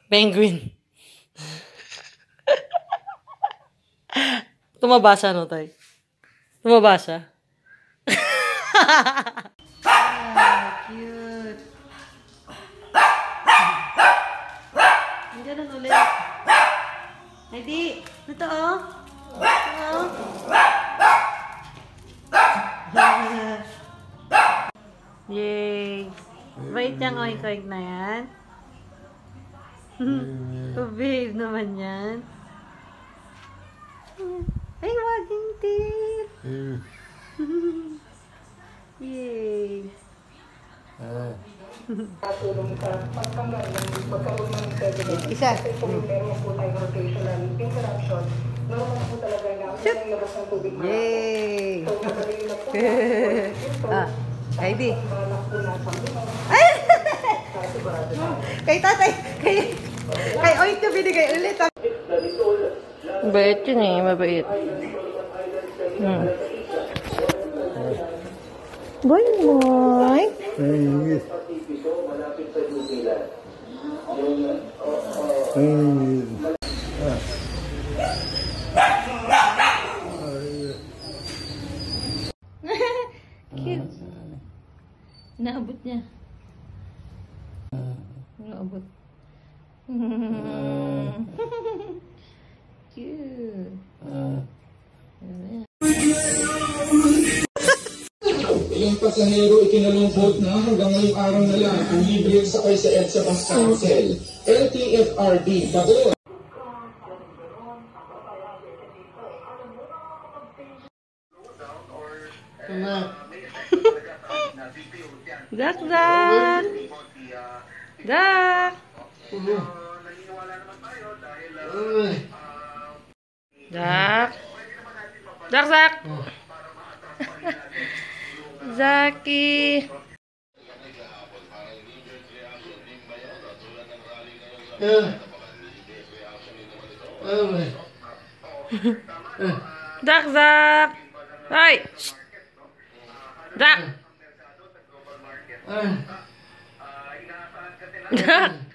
Penguin. Tumaba siya, no, tay? Tumaba siya. Cute. Nandiyan na ulit. Heidi, ito oh. Yay! Bait niyang oink-oink na yan. Behave naman yan. Ay, waging tail! Yay! Isa. Yay! Heidi. Ay! Kay tatay. Kay oink na binigay ulit. Mabait yun eh. Mabait. Boy, boy. Cute. Naabot niya. Naabot. Cute. Ilang pasahero ikinalungkot na hanggang ngayong araw na lang ang libre sakay sa EDSA Bus Council. LTFRB, Bacoor. Dak, dak. Dak. Dak. Dak, dak. Zaki. Dak, dak. Hoy. Dak. Dak.